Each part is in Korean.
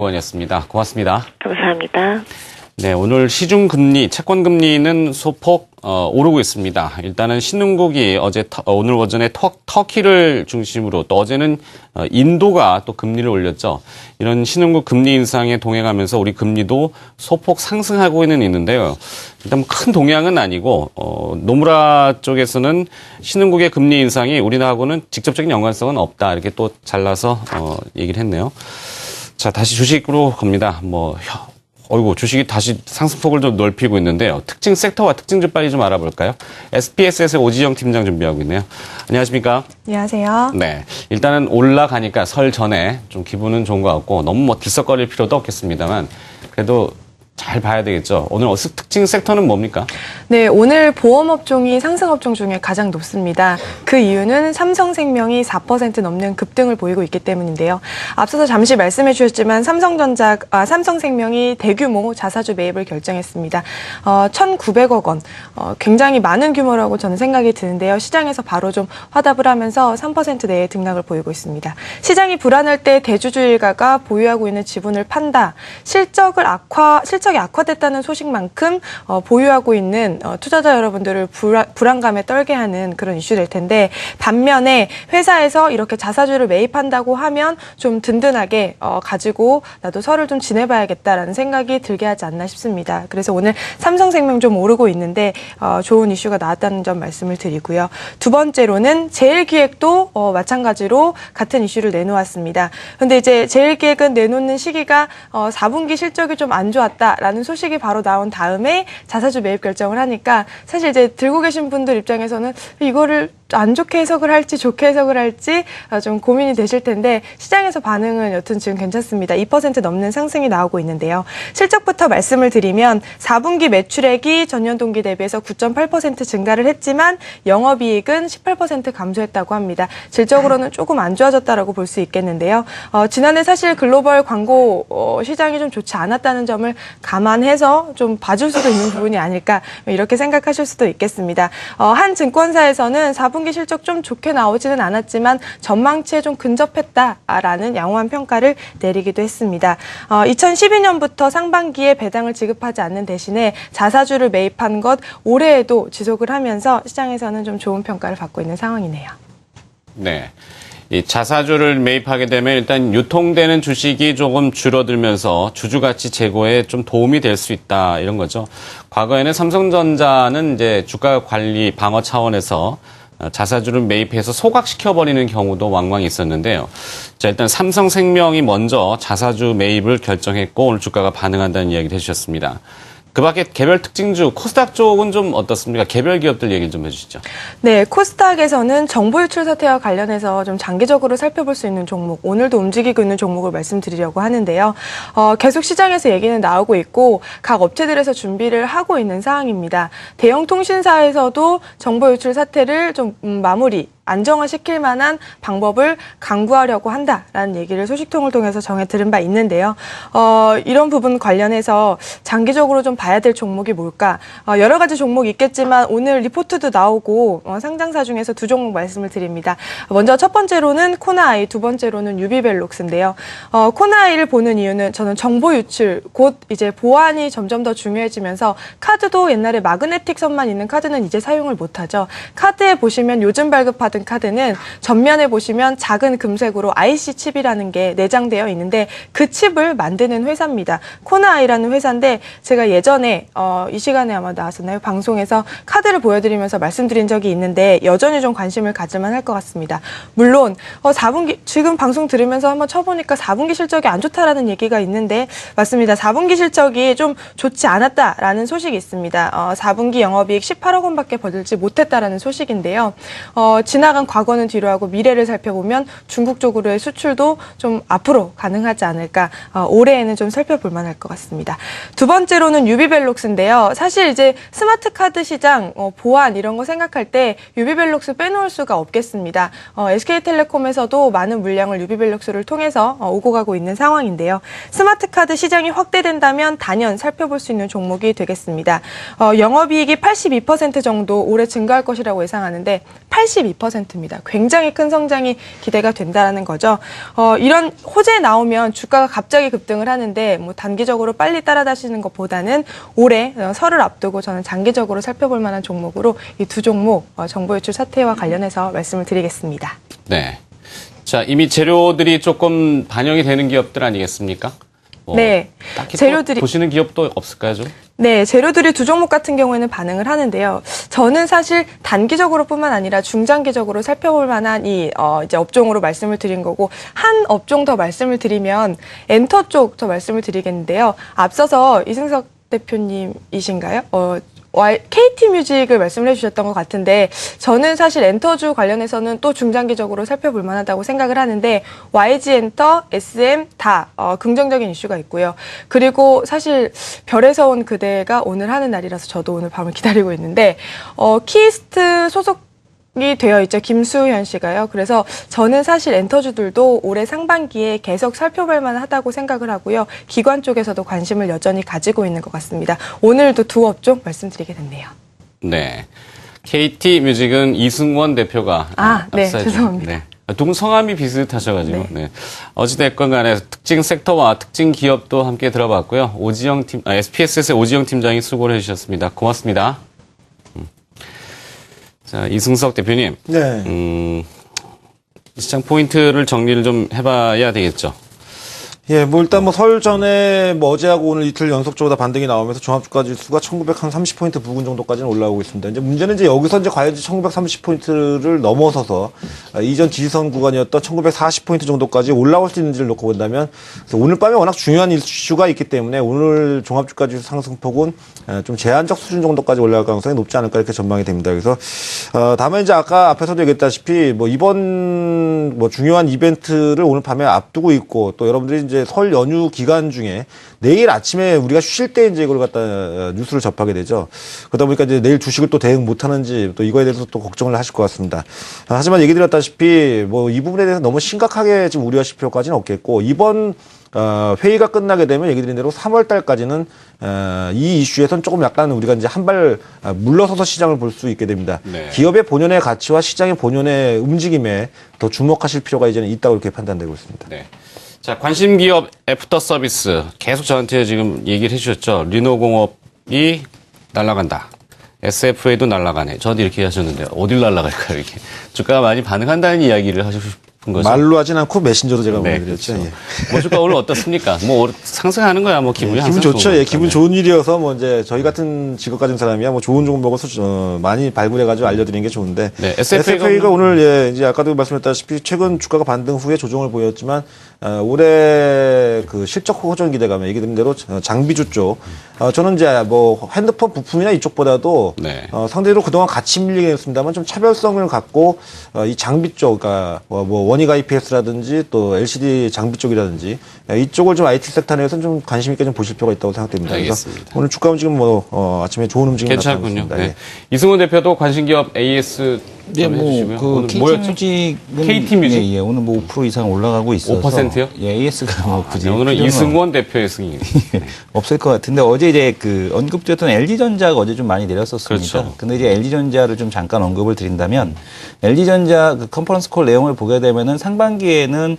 정보원이었습니다. 고맙습니다. 감사합니다. 네, 오늘 시중금리, 채권금리는 소폭 오르고 있습니다. 일단은 신흥국이 오늘 오전에 터키를 중심으로 또 어제는 인도가 또 금리를 올렸죠. 이런 신흥국 금리 인상에 동행하면서 우리 금리도 소폭 상승하고 있는데요. 일단 큰 동향은 아니고 노무라 쪽에서는 신흥국의 금리 인상이 우리나라하고는 직접적인 연관성은 없다. 이렇게 또 잘라서 얘기를 했네요. 자, 다시 주식으로 갑니다. 주식이 다시 상승폭을 좀 넓히고 있는데요. 특징 섹터와 특징 빨리 좀 알아볼까요? SPSS의 오지영 팀장 준비하고 있네요. 안녕하십니까? 안녕하세요. 네. 일단은 올라가니까 설 전에 좀 기분은 좋은 것 같고 너무 들썩거릴 필요도 없겠습니다만 그래도 잘 봐야 되겠죠. 오늘 특징 섹터는 뭡니까? 네, 오늘 보험업종이 상승업종 중에 가장 높습니다. 그 이유는 삼성생명이 4% 넘는 급등을 보이고 있기 때문인데요. 앞서서 잠시 말씀해 주셨지만 삼성생명이 대규모 자사주 매입을 결정했습니다. 1,900억 원, 굉장히 많은 규모라고 저는 생각이 드는데요. 시장에서 바로 좀 화답을 하면서 3% 내의 등락을 보이고 있습니다. 시장이 불안할 때 대주주 일가가 보유하고 있는 지분을 판다. 실적이 악화됐다는 소식만큼 보유하고 있는 투자자 여러분들을 불안감에 떨게 하는 그런 이슈될 텐데 반면에 회사에서 이렇게 자사주를 매입한다고 하면 좀 든든하게 가지고 나도 설을 좀 지내봐야겠다라는 생각이 들게 하지 않나 싶습니다. 그래서 오늘 삼성생명 좀 오르고 있는데 좋은 이슈가 나왔다는 점 말씀을 드리고요. 두 번째로는 제일기획도 마찬가지로 같은 이슈를 내놓았습니다. 근데 이제 제일기획은 내놓는 시기가 4분기 실적이 좀 안 좋았다라는 소식이 바로 나온 다음에 자사주 매입 결정을 하니까 사실 이제 들고 계신 분들 입장에서는 이거를 안 좋게 해석을 할지 좋게 해석을 할지 좀 고민이 되실 텐데 시장에서 반응은 여튼 지금 괜찮습니다. 2% 넘는 상승이 나오고 있는데요. 실적부터 말씀을 드리면 4분기 매출액이 전년 동기 대비해서 9.8% 증가를 했지만 영업이익은 18% 감소했다고 합니다. 질적으로는 조금 안 좋아졌다라고 볼 수 있겠는데요. 지난해 사실 글로벌 광고 시장이 좀 좋지 않았다는 점을 감안해서 좀 봐줄 수도 있는 부분이 아닐까 이렇게 생각하실 수도 있겠습니다. 한 증권사에서는 4분기 실적 좀 좋게 나오지는 않았지만 전망치에 좀 근접했다라는 양호한 평가를 내리기도 했습니다. 2012년부터 상반기에 배당을 지급하지 않는 대신에 자사주를 매입한 것 올해에도 지속을 하면서 시장에서는 좀 좋은 평가를 받고 있는 상황이네요. 네. 이 자사주를 매입하게 되면 일단 유통되는 주식이 조금 줄어들면서 주주가치 제고에 좀 도움이 될 수 있다 이런 거죠. 과거에는 삼성전자는 이제 주가 관리 방어 차원에서 자사주를 매입해서 소각시켜버리는 경우도 왕왕 있었는데요. 자, 일단 삼성생명이 먼저 자사주 매입을 결정했고 오늘 주가가 반응한다는 이야기를 해주셨습니다. 그 밖에 개별 특징주, 코스닥 쪽은 좀 어떻습니까? 개별 기업들 얘기 좀 해주시죠. 네, 코스닥에서는 정보 유출 사태와 관련해서 좀 장기적으로 살펴볼 수 있는 종목, 오늘도 움직이고 있는 종목을 말씀드리려고 하는데요. 계속 시장에서 얘기는 나오고 있고 각 업체들에서 준비를 하고 있는 사항입니다. 대형 통신사에서도 정보 유출 사태를 좀 안정화시킬 만한 방법을 강구하려고 한다라는 얘기를 소식통을 통해서 전해 들은 바 있는데요. 이런 부분 관련해서 장기적으로 좀 봐야 될 종목이 뭘까? 여러 가지 종목이 있겠지만 오늘 리포트도 나오고 상장사 중에서 두 종목 말씀을 드립니다. 먼저 첫 번째로는 코나아이, 두 번째로는 유비벨록스인데요. 코나아이를 보는 이유는 저는 정보 유출, 곧 이제 보안이 점점 더 중요해지면서 카드도 옛날에 마그네틱 선만 있는 카드는 이제 사용을 못하죠. 카드에 보시면 요즘 발급하던 카드는 전면에 보시면 작은 금색으로 IC 칩이라는 게 내장되어 있는데 그 칩을 만드는 회사입니다. 코나아이라는 회사인데 제가 예전에 이 시간에 아마 나왔었나요? 방송에서 카드를 보여드리면서 말씀드린 적이 있는데 여전히 좀 관심을 가질만 할 것 같습니다. 물론 4분기 지금 방송 들으면서 한번 쳐보니까 4분기 실적이 안 좋다라는 얘기가 있는데 맞습니다. 4분기 실적이 좀 좋지 않았다라는 소식이 있습니다. 4분기 영업이익 18억 원밖에 벌지 못했다라는 소식인데요. 지나간 과거는 뒤로 하고 미래를 살펴보면 중국 쪽으로의 수출도 좀 앞으로 가능하지 않을까 올해에는 좀 살펴볼 만할 것 같습니다. 두 번째로는 유비벨록스인데요. 사실 이제 스마트 카드 시장 보안 이런 거 생각할 때 유비벨록스 빼놓을 수가 없겠습니다. SK텔레콤에서도 많은 물량을 유비벨록스를 통해서 오고 가고 있는 상황인데요. 스마트 카드 시장이 확대된다면 단연 살펴볼 수 있는 종목이 되겠습니다. 영업이익이 82% 정도 올해 증가할 것이라고 예상하는데 82% 4%입니다. 굉장히 큰 성장이 기대가 된다라는 거죠. 이런 호재 나오면 주가가 갑자기 급등을 하는데 뭐 단기적으로 빨리 따라다시는 것보다는 올해 설을 앞두고 저는 장기적으로 살펴볼 만한 종목으로 이 두 종목 정보 유출 사태와 관련해서 말씀을 드리겠습니다. 네. 자, 이미 재료들이 조금 반영이 되는 기업들 아니겠습니까? 네. 딱히 재료들이 보시는 기업도 없을까요, 좀? 네, 재료들이 두 종목 같은 경우에는 반응을 하는데요. 저는 사실 단기적으로뿐만 아니라 중장기적으로 살펴볼 만한 이제 업종으로 말씀을 드린 거고, 한 업종 더 말씀을 드리면 엔터 쪽 더 말씀을 드리겠는데요. 앞서서 이승석 대표님이신가요? KT 뮤직을 말씀을 해주셨던 것 같은데, 저는 사실 엔터주 관련해서는 또 중장기적으로 살펴볼 만하다고 생각을 하는데, YG 엔터, SM 다 긍정적인 이슈가 있고요. 그리고 사실 별에서 온 그대가 오늘 하는 날이라서 저도 오늘 밤을 기다리고 있는데, 키스트 소속 이 되어 있죠. 김수현 씨가요. 그래서 저는 사실 엔터주들도 올해 상반기에 계속 살펴볼 만하다고 생각을 하고요. 기관 쪽에서도 관심을 여전히 가지고 있는 것 같습니다. 오늘도 두 업종 말씀드리게 됐네요. 네. KT 뮤직은 이승원 대표가 네, 앞서죠. 죄송합니다. 네. 두 분 성함이 비슷하셔가지고. 네. 네. 어찌됐건 간에 특징 섹터와 특징 기업도 함께 들어봤고요. SPSS의 오지영 팀장이 수고를 해주셨습니다. 고맙습니다. 자, 이승석 대표님. 네. 시장 포인트를 정리를 좀 해봐야 되겠죠. 예, 뭐 일단 뭐 설 전에 뭐 어제하고 오늘 이틀 연속적으로 다 반등이 나오면서 종합주가 지수가 1930포인트 부근 정도까지는 올라오고 있습니다. 이제 문제는 이제 여기서 이제 과연 1930포인트를 넘어서서 이전 지지선 구간이었던 1940포인트 정도까지 올라올 수 있는지를 놓고 본다면, 그래서 오늘 밤에 워낙 중요한 이슈가 있기 때문에 오늘 종합주가 지수 상승폭은 좀 제한적 수준 정도까지 올라갈 가능성이 높지 않을까 이렇게 전망이 됩니다. 그래서 다만 이제 아까 앞에서도 얘기했다시피 뭐 이번 뭐 중요한 이벤트를 오늘 밤에 앞두고 있고, 또 여러분들이 이제 설 연휴 기간 중에 내일 아침에 우리가 쉬실 때 이제 이걸 갖다 뉴스를 접하게 되죠. 그러다 보니까 이제 내일 주식을 또 대응 못 하는지 또 이거에 대해서 또 걱정을 하실 것 같습니다. 하지만 얘기 드렸다시피 뭐 이 부분에 대해서 너무 심각하게 지금 우려하실 필요까지는 없겠고, 이번 회의가 끝나게 되면 얘기 드린 대로 3월 달까지는 이 이슈에선 조금 약간 우리가 이제 한 발 물러서서 시장을 볼 수 있게 됩니다. 네. 기업의 본연의 가치와 시장의 본연의 움직임에 더 주목하실 필요가 이제는 있다고 이렇게 판단되고 있습니다. 네. 자, 관심 기업 애프터 서비스 계속 저한테 지금 얘기를 해주셨죠. 리노공업이 날아간다. SFA도 날아가네. 저한테 이렇게 하셨는데 어딜 날아갈까요? 이렇게 주가가 많이 반응한다는 이야기를 하시고 싶은 거죠. 말로 하진 않고 메신저로 제가 네, 보내드렸죠. 그렇죠. 예. 뭐 주가 오늘 어떻습니까? 뭐 상승하는 거야. 뭐 기분이 항상 기분 좋죠. 좋은 예, 기분 거니까. 좋은 일이어서 뭐 이제 저희 같은 직업 가진 사람이야 뭐 좋은 종목을 많이 발굴해가지고 알려드리는 게 좋은데. 네, SFA가 오늘 예, 이제 아까도 말씀했다시피 최근 주가가 반등 후에 조정을 보였지만 올해 그 실적 호전 기대감에 얘기 드린 대로 장비주 쪽 저는 이제 뭐 핸드폰 부품이나 이쪽보다도 네. 상대적으로 그동안 같이 밀리긴 했습니다만 좀 차별성을 갖고 이 장비 쪽, 그러니까 뭐 원익 IPS라든지 또 LCD 장비 쪽이라든지 이쪽을 좀 IT 섹터 내에서는 좀 관심 있게 좀 보실 필요가 있다고 생각됩니다. 알겠습니다. 그래서 오늘 주가 움직임 뭐 아침에 좋은 움직임이 나타나고 괜찮군요. 있습니다. 네. 예. 이승원 대표도 관심기업 AS 네, 뭐, 해주시고요. 그, 오늘 KT 뭐였죠? 뮤직은. KT 뮤직? 예, 오늘 뭐 5% 이상 올라가고 있어서. 5%요? 예, AS가 뭐 굳이. 네, 오늘은 필요는 이승원 대표의 승리. 없을 것 같은데 어제 이제 그 언급드렸던 LG전자가 어제 좀 많이 내렸었습니다. 그렇죠. 근데 이제 LG전자를 좀 잠깐 언급을 드린다면 LG전자 그 컨퍼런스 콜 내용을 보게 되면은 상반기에는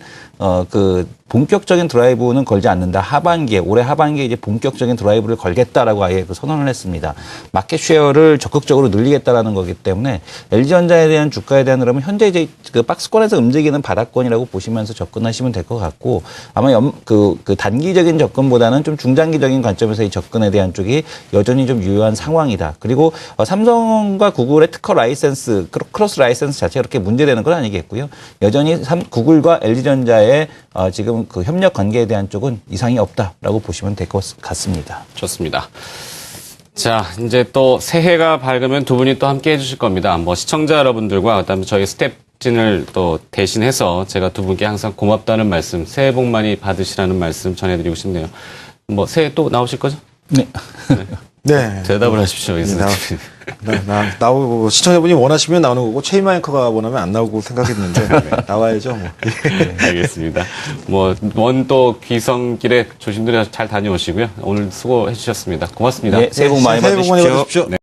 그 본격적인 드라이브는 걸지 않는다. 하반기에, 올해 하반기에 이제 본격적인 드라이브를 걸겠다라고 아예 그 선언을 했습니다. 마켓 쉐어를 적극적으로 늘리겠다라는 거기 때문에 LG전자에 대한 주가에 대한 흐름은 현재 이제 그 박스권에서 움직이는 바닥권이라고 보시면서 접근하시면 될 것 같고, 아마 그 단기적인 접근보다는 좀 중장기적인 관점에서 이 접근에 대한 쪽이 여전히 좀 유효한 상황이다. 그리고 삼성과 구글의 특허 라이센스, 크로스 라이센스 자체가 그렇게 문제되는 건 아니겠고요. 여전히 구글과 LG전자의 지금 그 협력 관계에 대한 쪽은 이상이 없다라고 보시면 될 것 같습니다. 좋습니다. 자, 이제 또 새해가 밝으면 두 분이 또 함께 해주실 겁니다. 뭐 시청자 여러분들과 그다음에 저희 스텝진을 또 대신해서 제가 두 분께 항상 고맙다는 말씀, 새해 복 많이 받으시라는 말씀 전해드리고 싶네요. 뭐 새해 또 나오실 거죠? 네. 네. 대답을 하십시오. 나오고 시청자분이 원하시면 나오는 거고 최희만 앵커가 원하면 안 나오고 생각했는데 나와야죠. 뭐. 알겠습니다. 뭐 먼 또 귀성길에 조심들 잘 다녀오시고요. 오늘 수고해 주셨습니다. 고맙습니다. 네, 새해 복 많이 새해 복 많이 받으십시오. 받으십시오. 네.